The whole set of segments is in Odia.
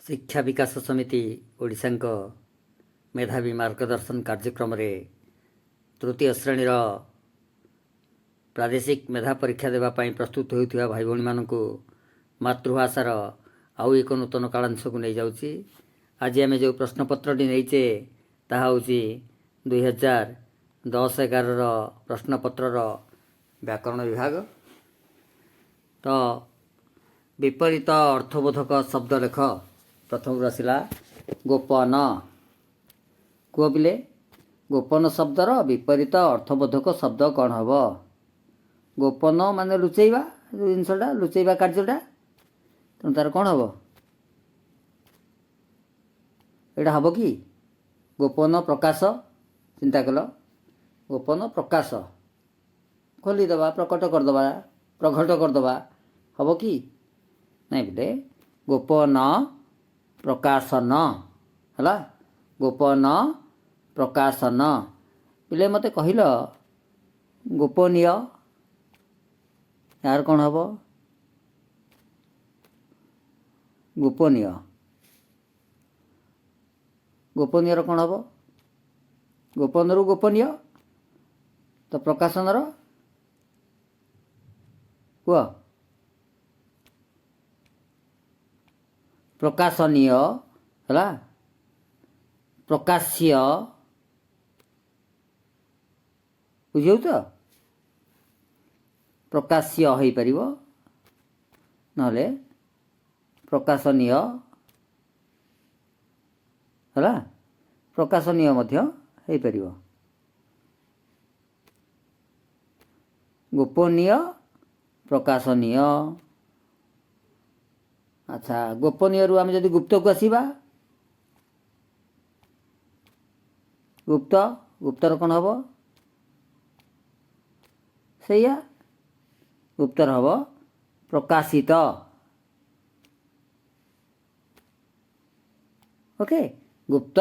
शिक्षा विकास समिति ओडिशा मेधावी मार्गदर्शन कार्यक्रम रे तृतीय श्रेणी प्रादेशिक मेधा परीक्षा देवाई प्रस्तुत होता भाई भौणी मानक मातृभाषार आउ एक नूतन कालांश को नहीं जाऊँगी। आज आम जो प्रश्नपत्रटी नहींचे ताहा होची 2010-11 प्रश्नपत्रर व्याकरण विभाग। तो विपरीत अर्थबोधक शब्द लेख। प्रथम रसला गोपन। कह बिले गोपन शब्दर विपरीत अर्थबोधक शब्द कौन हम? गोपन मान लुचेवा जिनसा लुचेवा कार्यटा तेणु तार कौन हम? यहाँ हम कि गोपन प्रकाश चिंता कल। गोपन प्रकाश खोलीदे प्रकट करदे प्रघट करदे हम कि नहीं बोले गोपन प्रकाशन है। गोपन प्रकाशन बोले मत कहल गोपनीय यार कौन हम? गोपनीय गोपनीय कौन हम? गोपन रु गोपनीय तो प्रकाशन कह प्रकाशनीय है। प्रकाश्य बुझे तो प्रकाश्य हो पार ना प्रकाशनीय है। प्रकाशनीय हो पार गोपनीय प्रकाशनीय। अच्छा गोपनीय रु आम जदि गुप्त को आसवा गुप्त गुप्तर कौन हम? सैया गुप्तर हम प्रकाशित। ओके गुप्त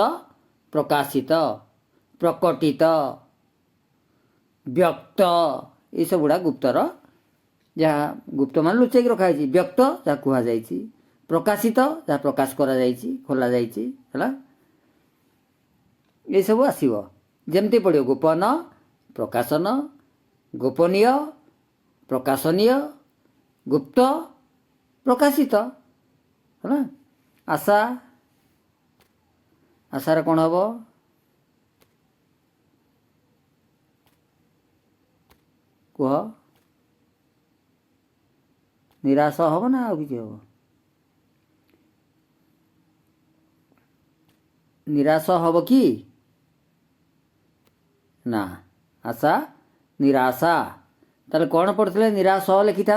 प्रकाशित प्रकटित व्यक्त ये सब गुड़ा गुप्तर जहाँ गुप्त मान लुचेक रखाई। व्यक्त जहाँ कहुई प्रकाशित जहाँ प्रकाश करा खोल है। ये सब आसो जमती पड़ो गोपन प्रकाशन गोपनीय प्रकाशनीय गुप्त प्रकाशित है। आशा आशार कौन हम? कह निराश हम ना कि हम? निराश हम कि ना आशा निराशा ताले कौन पढ़ते निराश लिखि था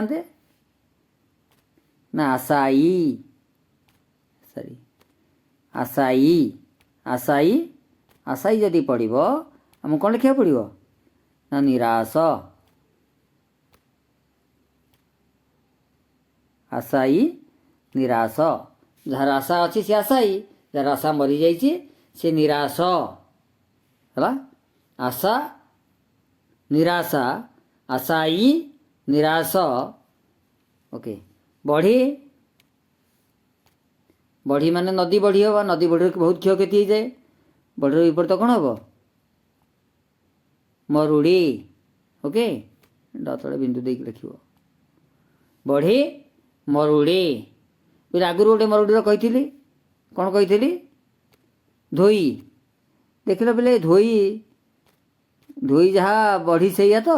ना आशाई सॉरी आशाई आशाई आशाई जदि पढ़ आम कौन लिखा पड़ो ना निराश आशाई निराश। जार आशा अच्छी सी आशाई जार आशा मरी जाइए सी निराश है। आशा निराशा आशाई निराश। ओके बढ़ी बढ़ी माने नदी बढ़ी हम। नदी बढ़ी बहुत क्षयक्षति हो जाए। बढ़ी विपरीत कौन हम? मरुड़ी। ओके तले बिंदु देख लिख बढ़ी मरुड़ी। फिर आगुरी गोटे मरुड़ी कही कौन कही धोई देख बोले धोई धोई जहाँ बढ़ी से तो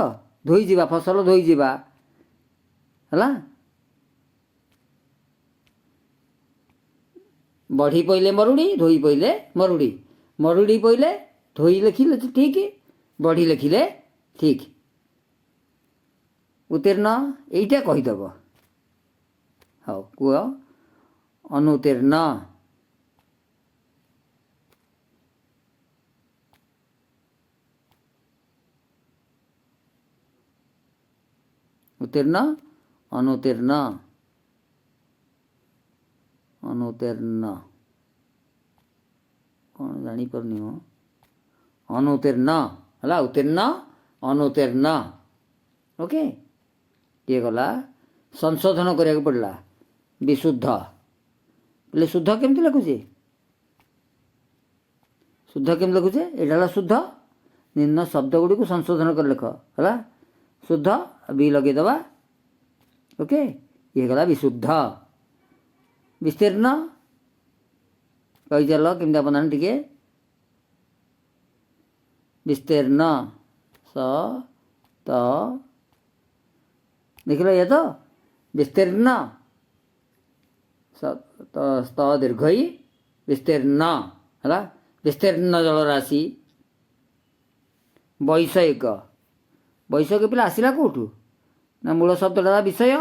धोई जीवा फसल धोई जीवा है। बढ़ी पहले मरुड़ी धोई पहले मरुड़ी मरुड़ी पहले धोई लिखिले ठीक बढ़ी लिखिले ठीक। उत्तीर्ण यहीटा कहीदेव। हाँ कह अनुत्तीर्ण उत्तीर्ण अनुत्तीर्ण अनुत्तीर्ण कौन जापारनी हो अनुत्तीर्ण है। उत्तीर्ण अनुत्तीर्ण ओके ये गला संशोधन करा पड़ा विशुद्ध बोले शुद्ध केमती लिखुचे शुद्ध केमती लिखुचे यहाँ शुद्ध निम्न शब्द गुड़ी को संशोधन कर लिख है शुद्ध बी लगेदबा ओके ये गला विशुद्ध विस्तीर्ण कही चल केमती बनाने टिके विस्तीर्ण स त देख लो ये तो विस्तीर्ण स्त दीर्घ विस्तीर्ण है विस्तीर्ण जलराशि वैषयिक वैषयिक पिला आसला कौटू ना मूल शब्दटा विषय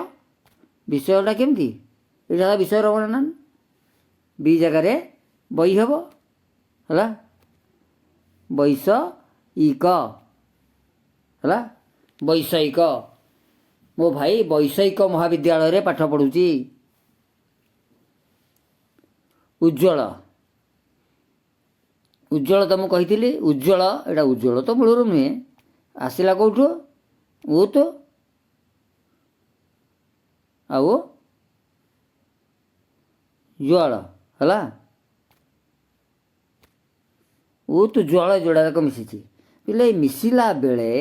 विषयटा केमती ये विषय रमण ना बी जगार बई हम है वैषयिक है वैषयिक मो भाई वैषयिक महाविद्यालय पाठ पढ़ुची उज्ज्वल उज्ज्वल तो मुझे कही उज्ज्वल एटा उज्ज्वल तो मूलर नुहे आसला कौटू वो तो आओ ज्वाल है वो तो ज्वाल जोड़ा जाक मिसी पे मिसिला बेले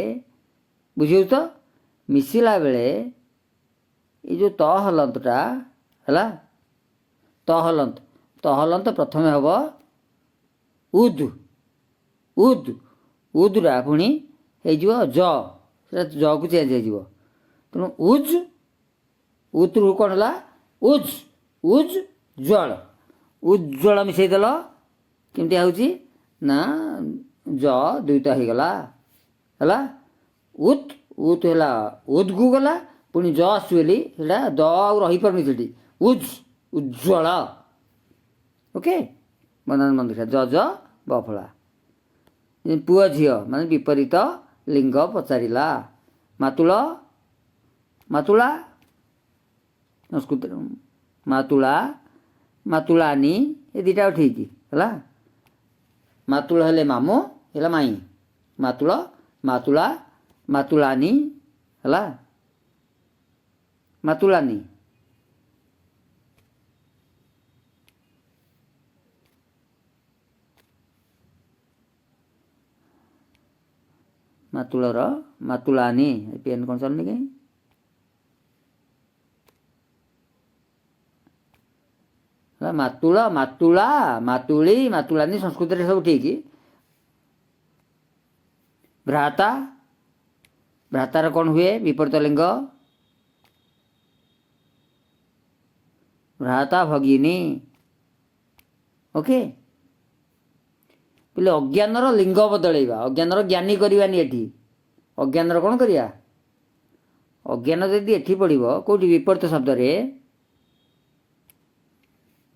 बुझे तो मिसिला बेले ये जो तहलंतटा है तहलंत प्रथम हम उद उद उदरा पुणी हो ज को चेंज हो तेणु उज उत रू कौन है उज उज ज्वाल उज्ज्वल मिसेदेल केमती हूँ ना ज दुईटा हो गला है उत उत है उद को गला पुणी ज आसुली द रही पारनी से उज उज्ज्वल ओके बनान मन देखा ज बफला पुआ झील माने विपरीत लिंग पचारा मातुल मातुला संस्कृत मातुला मातुलानी ये दुटा ठीक है मातुल हेले मामो है माई मातुल मातुला मातुलानी है मातुलानी मातुलर मातुलानी पेन कौन चलनी कहीं मातुल मातुला मातुली मातुलानी संस्कृत सब ठीक भ्राता भ्रातार कौन हुए विपरीत लिंग भ्राता भगिनी ओके बोले अज्ञानर लिंग बदलैवा अज्ञानर ज्ञानी करवानी एठी अज्ञानर कौन करिया अज्ञान यदि एठी पड़िबो कोठी विपरीत शब्द रे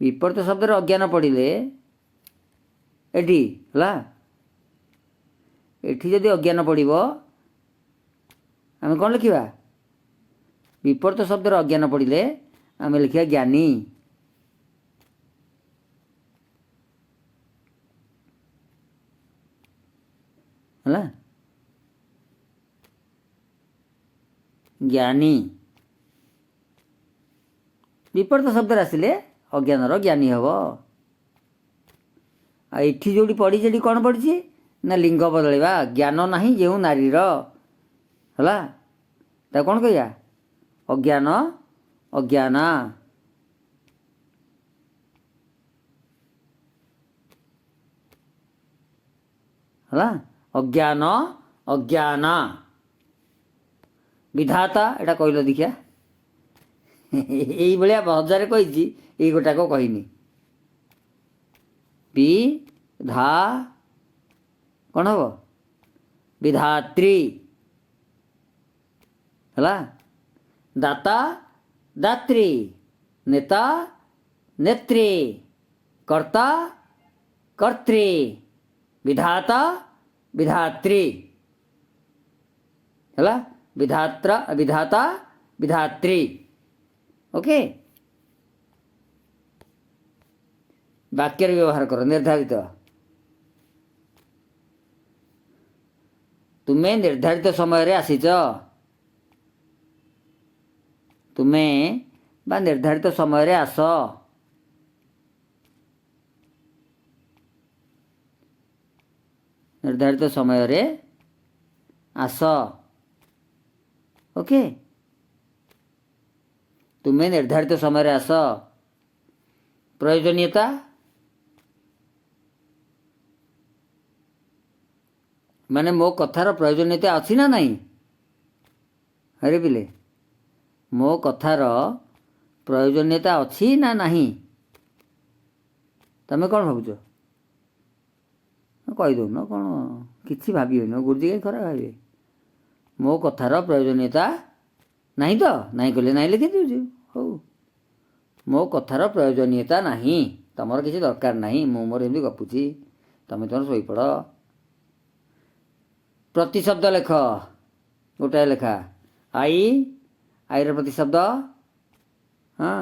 विपरीत शब्द रे अज्ञान पड़िले एठी हला एठी यदि अज्ञान पड़िबो आमे कौन लिखिबा विपरीत शब्द रे अज्ञान पड़िले आमे लिखिया ज्ञानी है ज्ञानी विपरीत शब्द आसिले अज्ञानर ज्ञानी हम आठी जो पड़ी जे कौन पड़ी ना लिंग बदलवा ज्ञान ना जो नारीर है कौन कह अज्ञान अज्ञान है अज्ञान अज्ञान विधाता एटा कहल देखिया यही भाया हजार कही ये गोटाक कहनी विधा कौन हम विधात्री है दाता दात्री नेता नेत्री कर्ता कर्त्री विधाता विधात्री है विधात्रा विधाता विधात्री ओके वाक्य व्यवहार करो निर्धारित तुम्हें निर्धारित समय रे आसीच तुम्हें बा निर्धारित समय रे आस ନିର୍ଦ୍ଧାରିତ ସମୟରେ ଆସ। ଓକେ, ତୁମେ ନିର୍ଦ୍ଧାରିତ ସମୟରେ ଆସ। ପ୍ରୟୋଜନୀୟତା, ମାନେ ମୋ କଥାର ପ୍ରୟୋଜନୀୟତା ଅଛି ନା ନାହିଁ? ଆରେ ପିଲେ, ମୋ କଥାର ପ୍ରୟୋଜନୀୟତା ଅଛି ନା ନାହିଁ? ତମେ କ'ଣ ଭାବୁଛ? କହିଦେଉନ, କ'ଣ କିଛି ଭାବିବେନି, ଗୁରୁଜୀ କାହିଁ ଖରାପ ଭାବିବେ? ମୋ କଥାର ପ୍ରୟୋଜନୀୟତା ନାହିଁ ତ? ନାହିଁ କହିଲେ ନାହିଁ ଲେଖିଦେଉଛି। ହଉ, ମୋ କଥାର ପ୍ରୟୋଜନୀୟତା ନାହିଁ, ତମର କିଛି ଦରକାର ନାହିଁ, ମୁଁ ମୋର ଏମିତି ଗପୁଛି, ତମେ ତମର ଶୋଇପଡ଼। ପ୍ରତିଶବ୍ଦ ଲେଖ, ଗୋଟାଏ ଲେଖା। ଆଇ, ଆଇର ପ୍ରତିଶବ୍ଦ, ହଁ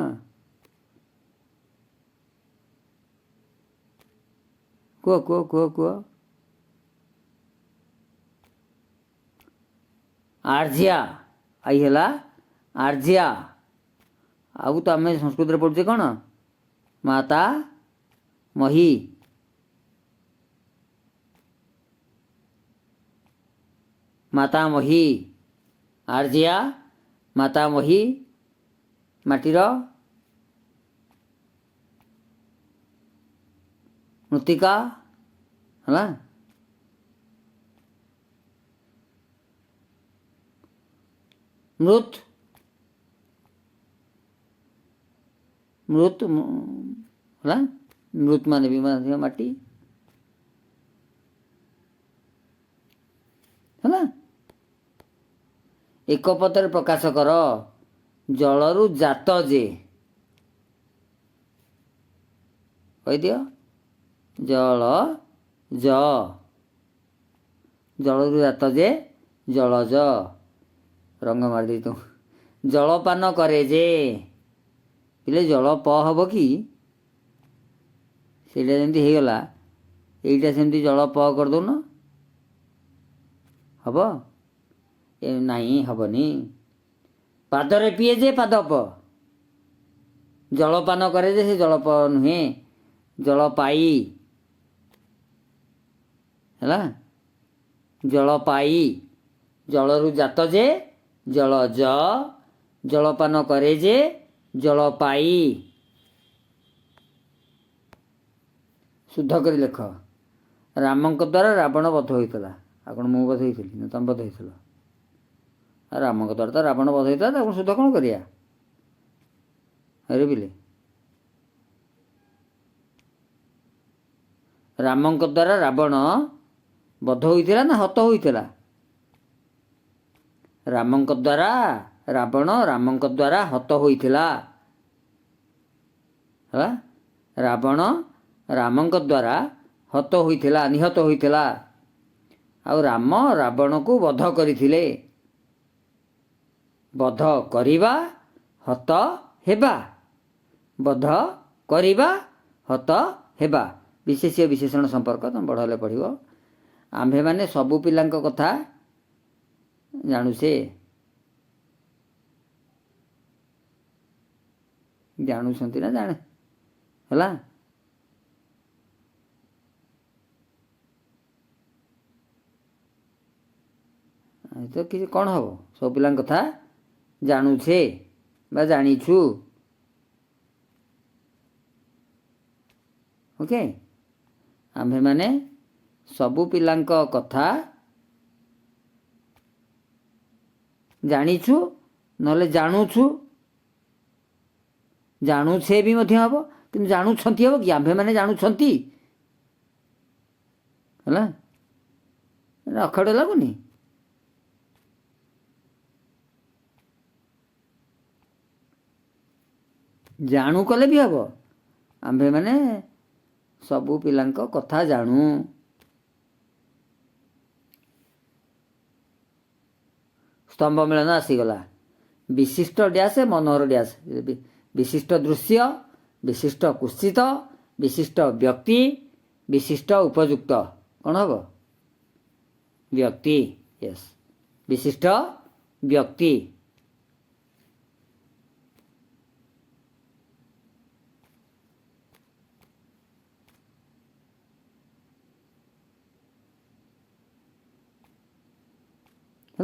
କୁହ କୁହ କୁହ କୁହ। ଆର୍ଜିଆ, ଆଇ ହେଲା ଆର୍ଜିଆ। ଆଉ ତ ଆମେ ସଂସ୍କୃତରେ ପଢ଼ୁଛେ କ'ଣ? ମାତା ମହି। ମାତାମହୀ, ଆର୍ଜିଆ, ମାତାମହୀ, ମାଟିର ମୃତ୍ତିକା ହେଲା। ମୃତ୍, ମୃତ୍ ହେଲା, ମୃତ୍ ମାନେ ବି ମାଟି ହେଲା। ଏକ ପଦରେ ପ୍ରକାଶ କର। ଜଳରୁ ଜାତ ଯେ, କହିଦିଅ। ଜଳ, ଜଳରୁ ଜାତ ଯେ ଜଳଜ। ରଙ୍ଗ ମାରିଦେଇ ତୁ। ଜଳପାନ କରେ ଯେ, ପିଲେ ଜଳ ପ ହବ କି? ସେଇଟା ଯେମିତି ହେଇଗଲା, ଏଇଟା ସେମିତି ଜଳ ପ କରିଦେଉନ, ହବ? ନାହିଁ, ହବନି। ପାଦରେ ପିଏ ଯେ ପାଦପ। ଜଳପାନ କରେ ଯେ ସେ ଜଳପ ନୁହେଁ, ଜଳପାଇ ହେଲା। ଜଳପାଇ, ଜଳରୁ ଜାତ ଯେ ଜଳଜ, ଜଳପାନ କରେ ଯେ ଜଳପାଇ। ଶୁଦ୍ଧ କରି ଲେଖ। ରାମଙ୍କ ଦ୍ୱାରା ରାବଣ ବଧ ହୋଇଥିଲା। ଆଉ କ'ଣ ମୁଁ ବଧ ହେଇଥିଲି ନା ତମେ ବଧ ହେଇଥିଲ? ରାମଙ୍କ ଦ୍ୱାରା ତ ରାବଣ ବଧ ହେଇଥିଲା, ତାକୁ ଶୁଦ୍ଧ କ'ଣ କରିବା? ଆରେ ବିଲେ, ରାମଙ୍କ ଦ୍ୱାରା ରାବଣ ବଧ ହୋଇଥିଲା ନା ହତ ହୋଇଥିଲା? ରାମଙ୍କ ଦ୍ୱାରା ରାବଣ ରାମଙ୍କ ଦ୍ୱାରା ହତ ହୋଇଥିଲା ହେଲା। ରାବଣ ରାମଙ୍କ ଦ୍ୱାରା ହତ ହୋଇଥିଲା, ନିହତ ହୋଇଥିଲା। ଆଉ ରାମ ରାବଣକୁ ବଧ କରିଥିଲେ। ବଧ କରିବା, ହତ ହେବା। ବଧ କରିବା, ହତ ହେବା। ବିଶେଷ୍ୟ ବିଶେଷଣ ସମ୍ପର୍କ ତମେ ବଡ଼ ହେଲେ ପଢ଼ିବ। ଆମ୍ଭେମାନେ ସବୁ ପିଲାଙ୍କ କଥା ଜାଣୁଛେ। ଜାଣୁଛନ୍ତି ନା ଜାଣେ ହେଲା। ତ କିଛି କ'ଣ ହବ? ସବୁ ପିଲାଙ୍କ କଥା ଜାଣୁଛେ ବା ଜାଣିଛୁ। ଓକେ, ଆମ୍ଭେମାନେ ସବୁ ପିଲାଙ୍କ କଥା ଜାଣିଛୁ, ନହେଲେ ଜାଣୁଛୁ। ଜାଣୁଛେ ବି ମଧ୍ୟ ହବ, କିନ୍ତୁ ଜାଣୁଛନ୍ତି ହବ କି? ଆମ୍ଭେମାନେ ଜାଣୁଛନ୍ତି ହେଲା। ଅଖାଡ଼ ଲାଗୁନି? ଜାଣୁ କଲେ ବି ହବ। ଆମ୍ଭେମାନେ ସବୁ ପିଲାଙ୍କ କଥା ଜାଣୁ। ସ୍ତମ୍ଭ ମିଳନ ଆସିଗଲା। ବିଶିଷ୍ଟ ଡ୍ୟାସ୍, ମନୋହର ଡ୍ୟାସ୍। ବିଶିଷ୍ଟ ଦୃଶ୍ୟ, ବିଶିଷ୍ଟ କୁତ୍ସିତ, ବିଶିଷ୍ଟ ବ୍ୟକ୍ତି, ବିଶିଷ୍ଟ ଉପଯୁକ୍ତ। କ'ଣ ହବ? ବ୍ୟକ୍ତି। ୟେସ୍, ବିଶିଷ୍ଟ ବ୍ୟକ୍ତି।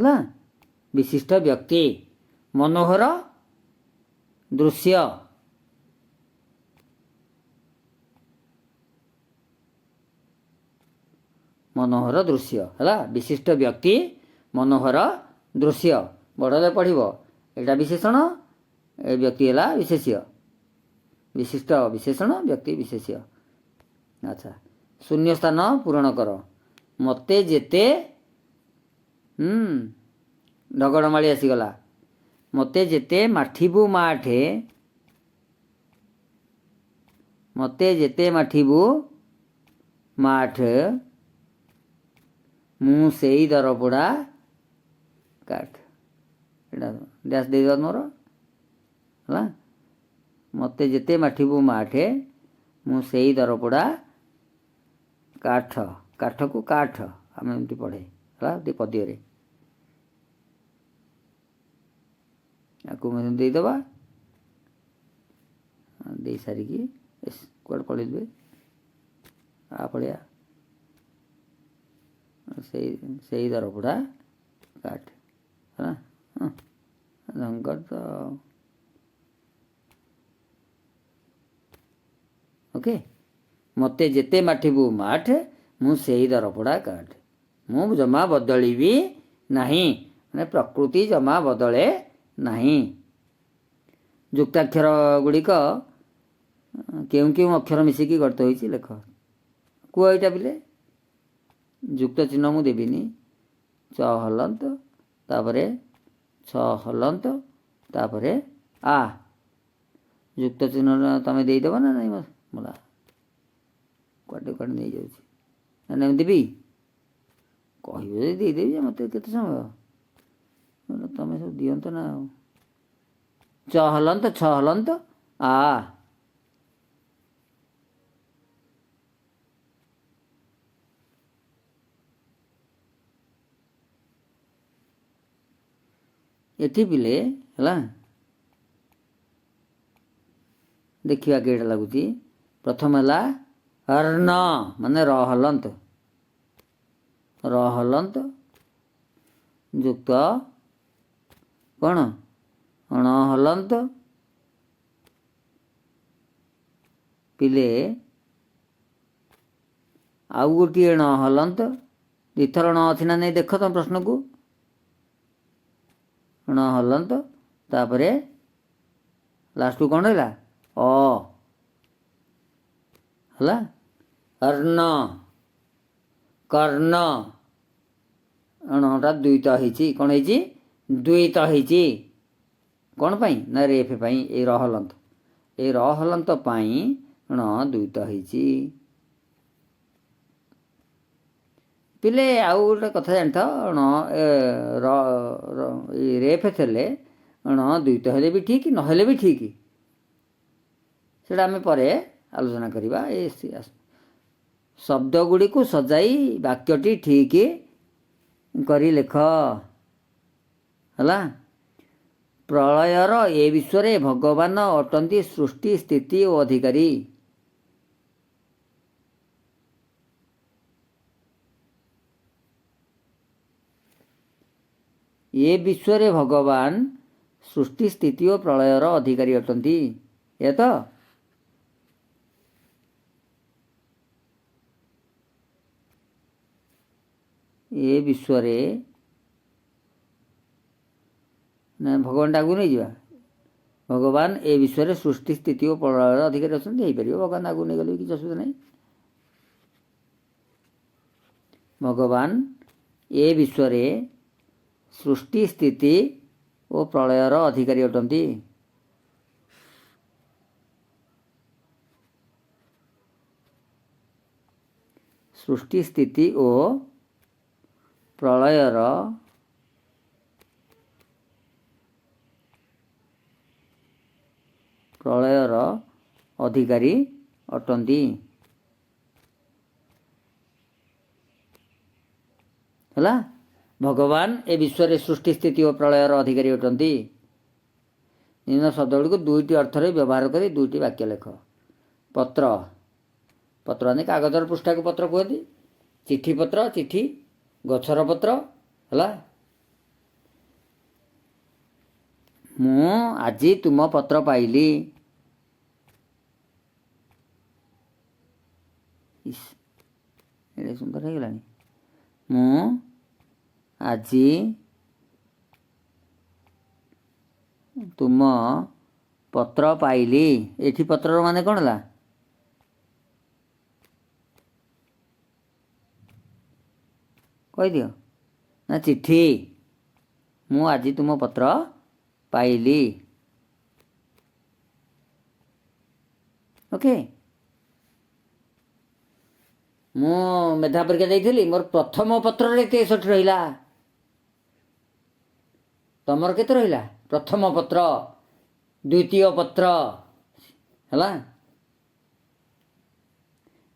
ହେଲା। ବିଶିଷ୍ଟ ବ୍ୟକ୍ତି, ମନୋହର ଦୃଶ୍ୟ, ମନୋହର ଦୃଶ୍ୟ ହେଲା। ବିଶିଷ୍ଟ ବ୍ୟକ୍ତି, ମନୋହର ଦୃଶ୍ୟ। ବଡ଼ରେ ପଢ଼ିବ, ଏଇଟା ବିଶେଷଣ, ଏ ବ୍ୟକ୍ତି ହେଲା ବିଶେଷ୍ୟ। ବିଶିଷ୍ଟ ବିଶେଷଣ, ବ୍ୟକ୍ତି ବିଶେଷ୍ୟ। ଆଚ୍ଛା, ଶୂନ୍ୟ ସ୍ଥାନ ପୂରଣ କର। ମୋତେ ଯେତେ ଢଗଡ଼ମାଳି ଆସିଗଲା। ମୋତେ ଯେତେ ମାଠିବୁ ମାଠେ, ମୋତେ ଯେତେ ମାଠିବୁ ମାଠ, ମୁଁ ସେଇ ଦରପୋଡ଼ା କାଠ। ଏଇଟା ଡ୍ୟାସ୍ ଦେଇଦେବା ମୋର ହେଲା। ମୋତେ ଯେତେ ମାଠିବୁ ମାଠେ, ମୁଁ ସେଇ ଦରପୋଡ଼ା କାଠ। କାଠକୁ କାଠ ଆମେ ଏମିତି ପଢ଼େ ହେଲା, ପଦ୍ୟରେ। ଆକୁ ମଧ୍ୟ ଦେଇଦେବା। ଦେଇ ସାରିକି କୁଆଡ଼େ ପଳେଇଯିବେ, ପଳେଇବା। ସେଇ ଦରପୋଡ଼ା କାଠ ହେଲା। ରଙ୍ଗର ତ ଓକେ। ମୋତେ ଯେତେ ମାଠିବୁ ମାଠ, ମୁଁ ସେଇ ଦରପୋଡ଼ା କାଠ। ମୁଁ ଜମା ବଦଳିବି ନାହିଁ, ମାନେ ପ୍ରକୃତି ଜମା ବଦଳେ ନାହିଁ। ଯୁକ୍ତାକ୍ଷର ଗୁଡ଼ିକ କେଉଁ କେଉଁ ଅକ୍ଷର ମିଶିକି ଗଠିତ ହୋଇଛି ଲେଖ। କୁହ ଏଇଟା ପିଲେ। ଯୁକ୍ତ ଚିହ୍ନ ମୁଁ ଦେବିନି। ଚ ହଲନ୍ତ, ତାପରେ ଛ ହଲନ୍ତ, ତାପରେ ଆ। ଯୁକ୍ତ ଚିହ୍ନ ତମେ ଦେଇଦେବ ନା ନାଇଁ? मला କୁଆଡ଼େ କୁଆଡ଼େ ନେଇଯାଉଛି। ନା ଏମିତି ଦେବି? କହିବ ଯଦି ଦେଇଦେବି, ମୋତେ କେତେ ସମୟ। ତମେ ସବୁ ଦିଅନ୍ତ ନା ଆଉ। ଚ ହଲନ୍ତ, ଛ ହଲନ୍ତ, ଆ। ଏଠି ପିଲେ ହେଲା, ଦେଖିବା କେଇଟା ଲାଗୁଛି। ପ୍ରଥମ ହେଲା ହର୍ଣ୍ଣ, ମାନେ ର ହଲନ୍ତ, ର ହଲନ୍ତ ଯୁକ୍ତ କ'ଣ ଣ ହଲନ୍ତ। ପିଲେ ଆଉ ଗୋଟିଏ ଣ ହଲନ୍ତ। ଦୁଇଥର ଣ ଅଛି ନା ନାଇଁ ଦେଖ ତମ ପ୍ରଶ୍ନକୁ। ଣ ହଲନ୍ତ, ତାପରେ ଲାଷ୍ଟକୁ କ'ଣ ରହିଲା? ଅ ହେଲା। ହର୍ଣ୍ଣ, କର୍ଣ୍ଣ। ଣଟା ଦ୍ୱିତ ହେଇଛି। କ'ଣ ହେଇଛି? ଦ୍ୱିତ ହେଇଛି। କ'ଣ ପାଇଁ? ନା ରେଫ ପାଇଁ। ଏଇ ର ହଲନ୍ତ, ଏଇ ର ହଲନ୍ତ ପାଇଁ ଣ ଦ୍ୱିତ ହେଇଛି। ପିଲେ ଆଉ ଗୋଟେ କଥା ଜାଣିଥ, ରେଫ ଥିଲେ ଣ ଦ୍ୱିତ ହେଲେ ବି ଠିକ୍, ନହେଲେ ବି ଠିକ୍। ସେଇଟା ଆମେ ପରେ ଆଲୋଚନା କରିବା। ଏ ଶବ୍ଦ ଗୁଡ଼ିକୁ ସଜାଇ ବାକ୍ୟଟି ଠିକ୍ କରି ଲେଖ ହେଲା। ପ୍ରଳୟର ଏ ବିଶ୍ୱରେ ଭଗବାନ ଅଟନ୍ତି ସୃଷ୍ଟି, ସ୍ଥିତି ଓ ଅଧିକାରୀ। ଏ ବିଶ୍ୱରେ ଭଗବାନ ସୃଷ୍ଟି, ସ୍ଥିତି ଓ ପ୍ରଳୟର ଅଧିକାରୀ ଅଟନ୍ତି। ଏ ତ ଏ ବିଶ୍ୱରେ, ନା ଭଗବାନଟା ଆଗକୁ ନେଇଯିବା। ଭଗବାନ ଏ ବିଶ୍ୱରେ ସୃଷ୍ଟି, ସ୍ଥିତି ଓ ପ୍ରଳୟର ଅଧିକାରୀ ଅଛନ୍ତି। ହେଇପାରିବ, ଭଗବାନ ଆଗକୁ ନେଇଗଲେ କିଛି ଅସୁବିଧା ନାହିଁ। ଭଗବାନ ଏ ବିଶ୍ୱରେ ସୃଷ୍ଟି, ସ୍ଥିତି ଓ ପ୍ରଳୟର ଅଧିକାରୀ ଅଟନ୍ତି। ସୃଷ୍ଟି, ସ୍ଥିତି ଓ ପ୍ରଳୟର ଅଧିକାରୀ ଅଟନ୍ତି ହେଲା। ଭଗବାନ ଏ ବିଶ୍ୱରେ ସୃଷ୍ଟି, ସ୍ଥିତି ଓ ପ୍ରଳୟର ଅଧିକାରୀ ଅଟନ୍ତି। ନିମ୍ନ ଶବ୍ଦଗୁଡ଼ିକୁ ଦୁଇଟି ଅର୍ଥରେ ବ୍ୟବହାର କରି ଦୁଇଟି ବାକ୍ୟ ଲେଖ। ପତ୍ର, ପତ୍ର ମାନେ କାଗଜର ପୃଷ୍ଠାକୁ ପତ୍ର କୁହନ୍ତି। ଚିଠି ପତ୍ର, ଚିଠି, ଗଛର ପତ୍ର ହେଲା। ମୁଁ ଆଜି ତୁମ ପତ୍ର ପାଇଲି। ଇସ୍, ଏଡ଼େ ସୁନ୍ଦର ହେଇଗଲାଣି। ମୁଁ ଆଜି ତୁମ ପତ୍ର ପାଇଲି। ଏଠି ପତ୍ରର ମାନେ କ'ଣ ହେଲା? କହିଦିଅ। ନା ଚିଠି। ମୁଁ ଆଜି ତୁମ ପତ୍ର ପାଇଲି। ଓକେ। ମୁଁ ମେଧା ପରୀକ୍ଷା ଦେଇଥିଲି, ମୋର ପ୍ରଥମ ପତ୍ରରେ 63 ରହିଲା। ତମର କେତେ ରହିଲା? ପ୍ରଥମ ପତ୍ର, ଦ୍ୱିତୀୟ ପତ୍ର ହେଲା,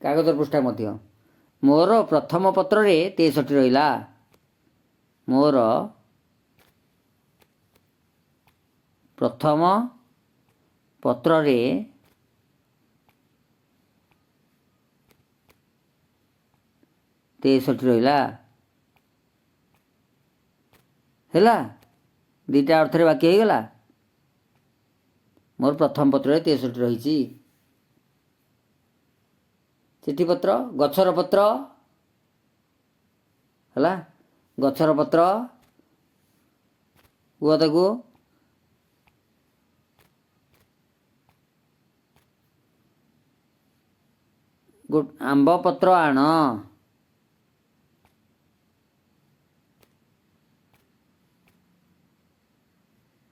କାଗଜର ପୃଷ୍ଠା ମଧ୍ୟ। ମୋର ପ୍ରଥମ ପତ୍ରରେ 63 ରହିଲା। ମୋର ପ୍ରଥମ ପତ୍ରରେ 63 ରହିଲା। ହେଲା, ଦୁଇଟା ଅର୍ଥରେ ବାକ୍ୟ ହେଇଗଲା। ମୋର ପ୍ରଥମ ପତ୍ରରେ 63 ରହିଛି। ଚିଠି ପତ୍ର, ଗଛର ପତ୍ର ହେଲା, ଗଛର ପତ୍ର କୁହ ତାକୁ। ଆମ୍ବ ପତ୍ର ଆଣ।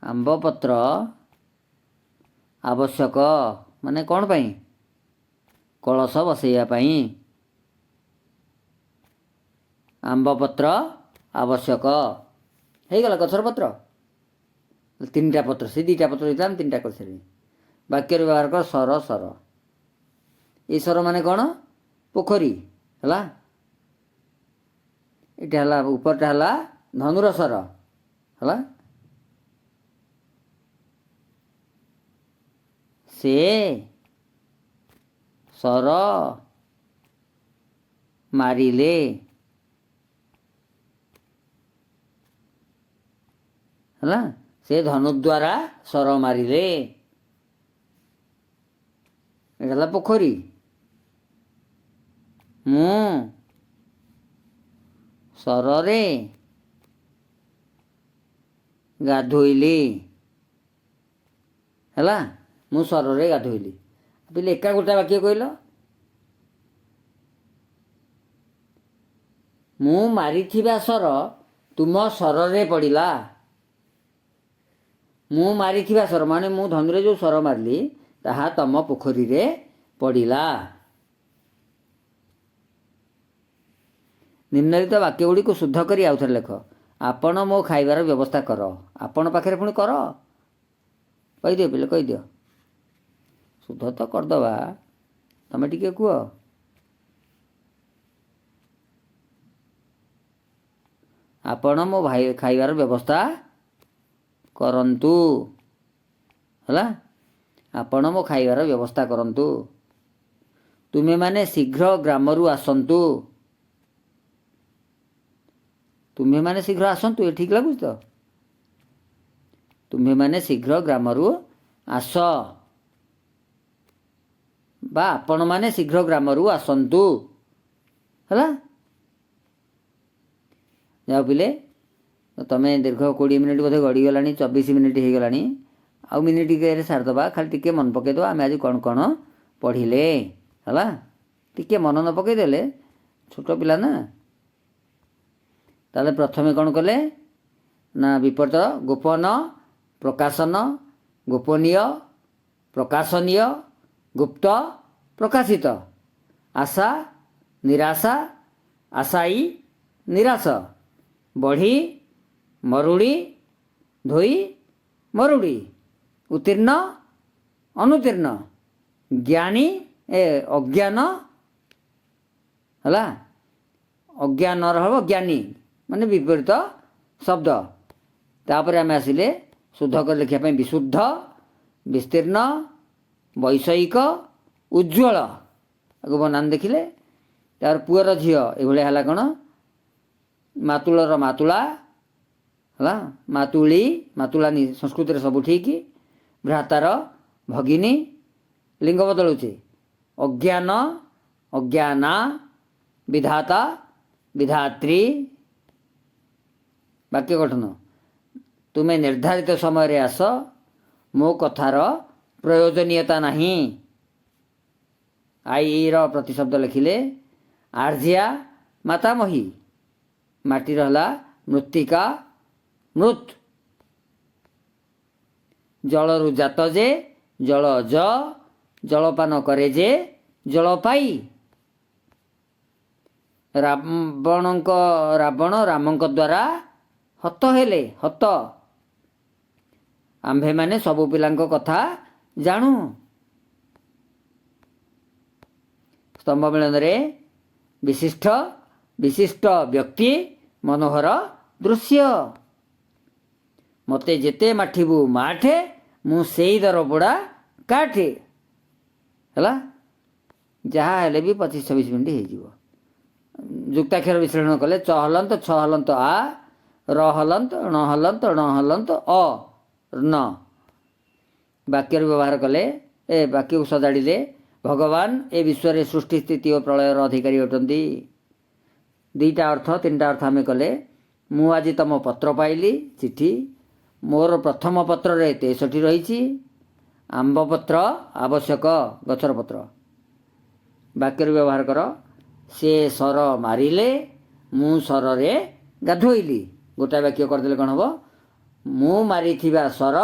ଆମ୍ବ ପତ୍ର ଆବଶ୍ୟକ ମାନେ କ'ଣ ପାଇଁ? କଳସ ବସେଇବା ପାଇଁ। ଆମ୍ବ ପତ୍ର ଆବଶ୍ୟକ ହେଇଗଲା। ଗଛର ପତ୍ର 3ଟା ପତ୍ର, ସେ 2ଟା ପତ୍ର ହେଇଥିଲା, ଆମେ 3ଟା କରିସାରିଲି। ବାକ୍ୟରେ ବ୍ୟବହାର କର ସର ସର। এই ସର ମାନେ କ'ଣ? ପୋଖରୀ ହେଲା। ଏଇଟା ହେଲା, ଉପରଟା ହେଲା ଧନୁର ସର ହେଲା। ସେ ସର ମାରିଲେ ହେଲା, ସେ ଧନୁ ଦ୍ୱାରା ସର ମାରିଲେ। ଏଇଟା ହେଲା ପୋଖରୀ। ମୁଁ ସରରେ ଗାଧୋଇଲି ହେଲା, ମୁଁ ସରରେ ଗାଧୋଇଲି। ପିଲେ ଏକା ଗୋଟା ବାକ୍ୟ କହିଲ। ମୁଁ ମାରିଥିବା ସର ତୁମ ସରରେ ପଡ଼ିଲା। ମୁଁ ମାରିଥିବା ସର ମାନେ ମୁଁ ଧନୁରେ ଯେଉଁ ସର ମାରିଲି ତାହା ତମ ପୋଖରୀରେ ପଡ଼ିଲା। ନିମ୍ନଲିଖିତ ବାକ୍ୟ ଗୁଡ଼ିକୁ ଶୁଦ୍ଧ କରି ଆଉଥରେ ଲେଖ। ଆପଣ ମୋ ଖାଇବାର ବ୍ୟବସ୍ଥା କର। ଆପଣ ପାଖରେ ପୁଣି କର। କହିଦିଅ ପିଲେ, କହିଦିଅ। ଶୁଦ୍ଧ ତ କରିଦେବା, ତମେ ଟିକେ କୁହ। ଆପଣ ମୋ ଖାଇବାର ବ୍ୟବସ୍ଥା କରନ୍ତୁ ହେଲା। ଆପଣ ମୋ ଖାଇବାର ବ୍ୟବସ୍ଥା କରନ୍ତୁ। ତୁମେମାନେ ଶୀଘ୍ର ଗ୍ରାମରୁ ଆସନ୍ତୁ। ତୁମେମାନେ ଶୀଘ୍ର ଆସନ୍ତୁ, ଏ ଠିକ୍ ଲାଗୁଛି ତ? ତୁମେମାନେ ଶୀଘ୍ର ଗ୍ରାମରୁ ଆସ ବା ଆପଣମାନେ ଶୀଘ୍ର ଗ୍ରାମରୁ ଆସନ୍ତୁ ହେଲା। ଯାଅ ପିଲେ, ତମେ ଦୀର୍ଘ 20 ମିନିଟ୍ ବୋଧେ ଗଡ଼ିଗଲାଣି, 24 ମିନିଟ୍ ହେଇଗଲାଣି। ଆଉ ମିନିଟ୍ ଟିକେରେ ସାରିଦେବା। ଖାଲି ଟିକେ ମନେ ପକାଇଦେବା ଆମେ ଆଜି କ'ଣ କ'ଣ ପଢ଼ିଲେ ହେଲା। ଟିକେ ମନ ନ ପକାଇଦେଲେ, ଛୋଟ ପିଲା ନା। ତାହେଲେ ପ୍ରଥମେ କ'ଣ କଲେ ନା ବିପରୀତ ଗୋପନ, ପ୍ରକାଶନ, ଗୋପନୀୟ, ପ୍ରକାଶନୀୟ, ଗୁପ୍ତ, ପ୍ରକାଶିତ, ଆଶା, ନିରାଶା, ଆଶାୟୀ, ନିରାଶ, ବଢ଼ି, ମରୁଡ଼ି, ଧୋଇ, ମରୁଡ଼ି, ଉତ୍ତୀର୍ଣ୍ଣ, ଅନୁତ୍ତୀର୍ଣ୍ଣ, ଜ୍ଞାନୀ, ଅଜ୍ଞାନ ହେଲା। ଅଜ୍ଞାନର ହେବ ଜ୍ଞାନୀ ମାନେ ବିପରୀତ ଶବ୍ଦ। ତାପରେ ଆମେ ଆସିଲେ ଶୁଦ୍ଧ କରି ଲେଖିବା ପାଇଁ ବିଶୁଦ୍ଧ, ବିସ୍ତୀର୍ଣ୍ଣ, ବୈଷୟିକ, ଉଜ୍ଜ୍ୱଳ। ଆକୁ ବନାନ ଦେଖିଲେ। ତାପରେ ପୁଅର ଝିଅ ଏଇଭଳିଆ ହେଲା କ'ଣ? ମାତୁଳର ମାତୁଳା ହେଲା। ମାତୁଳି ମାତୁଳାନୀ ସଂସ୍କୃତିରେ ସବୁ ଠିକ୍। ଭ୍ରାତାର ଭଗିନୀ ଲିଙ୍ଗ ବଦଳୁଛି। ଅଜ୍ଞାନ ଅଜ୍ଞାନା, ବିଧାତା ବିଧାତ୍ରୀ। ବାକ୍ୟ ଗଠନ ତୁମେ ନିର୍ଦ୍ଧାରିତ ସମୟରେ ଆସ, ମୋ କଥାର ପ୍ରୟୋଜନୀୟତା ନାହିଁ। ଆଇର ପ୍ରତିଶବ୍ଦ ଲେଖିଲେ ଆର୍ଜିଆ ମାତାମହୀ, ମାଟିର ହେଲା ମୃତ୍ତିକା ମୃତ୍। ଜଳରୁ ଜାତ ଯେ ଜଳଜ, ଜଳପାନ କରେ ଯେ ଜଳ ପାଇ। ରାବଣ ରାମଙ୍କ ଦ୍ୱାରା ହତ ହେଲେ, ହତ। ଆମ୍ଭେମାନେ ସବୁ ପିଲାଙ୍କ କଥା ଜାଣୁ। ସ୍ତମ୍ଭ ମିଳନରେ ବିଶିଷ୍ଟ ବିଶିଷ୍ଟ ବ୍ୟକ୍ତି, ମନୋହର ଦୃଶ୍ୟ। ମୋତେ ଯେତେ ମାଠିବୁ ମାଠେ, ମୁଁ ସେଇ ଦରପୋଡ଼ା କାଠେ। ହେଲା। ଯାହା ହେଲେ ବି 25-26 ମିନିଟ୍ ହେଇଯିବ। ଯୁକ୍ତାକ୍ଷର ବିଶ୍ଳେଷଣ କଲେ ଚ ହଲନ୍ତ ଛ ହଲନ୍ତ ଆ, ର ହଲନ୍ତ ଣ ହଲନ୍ତ ଣ ହଲନ୍ତ ଅ ନ। ବାକ୍ୟର ବ୍ୟବହାର କଲେ, ବାକ୍ୟକୁ ସଜାଡ଼ିଲେ ଭଗବାନ ଏ ବିଶ୍ୱରେ ସୃଷ୍ଟି ସ୍ଥିତି ଓ ପ୍ରଳୟର ଅଧିକାରୀ ଅଟନ୍ତି। 2ଟା ଅର୍ଥ 3ଟା ଅର୍ଥ ଆମେ କଲେ। ମୁଁ ଆଜି ତମ ପତ୍ର ପାଇଲି, ଚିଠି। ମୋର ପ୍ରଥମ ପତ୍ରରେ 63 ରହିଛି। ଆମ୍ବ ପତ୍ର ଆବଶ୍ୟକ, ଗଛର ପତ୍ର। ବାକ୍ୟର ବ୍ୟବହାର କର। ସେ ସର ମାରିଲେ, ମୁଁ ସରରେ ଗାଧୋଇଲି। ଗୋଟାଏ ବାକ୍ୟ କରିଦେଲେ କ'ଣ ହେବ? ମୁଁ ମାରିଥିବା ସର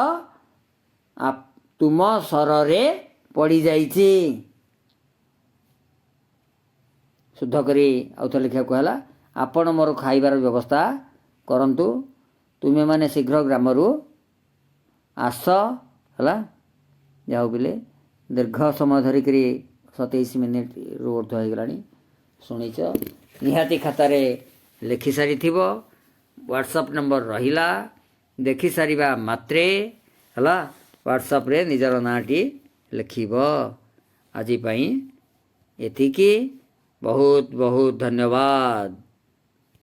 ତୁମ ସରରେ ପଡ଼ିଯାଇଛି। ଶୁଦ୍ଧ କରି ଆଉ ଥରେ ଲେଖିବାକୁ ହେଲା, ଆପଣ ମୋର ଖାଇବାର ବ୍ୟବସ୍ଥା କରନ୍ତୁ। ତୁମେମାନେ ଶୀଘ୍ର ଗ୍ରାମରୁ ଆସ। ହେଲା। ଯାଉ ପିଲେ, ଦୀର୍ଘ ସମୟ ଧରିକରି 27 ମିନିଟ୍ରୁ ଉର୍ଦ୍ଧ୍ୱ ହୋଇଗଲାଣି। ଶୁଣିଛ, ନିହାତି ଖାତାରେ ଲେଖିସାରିଥିବ। ହ୍ୱାଟ୍ସଆପ୍ ନମ୍ବର ରହିଲା। ଦେଖିସାରିବା ମାତ୍ରେ ହେଲା ହ୍ୱାଟ୍ସଆପ୍ରେ ନିଜର ନାଁଟି ଲେଖିବ। ଆଜି ପାଇଁ ଏତିକି। ବହୁତ ବହୁତ ଧନ୍ୟବାଦ।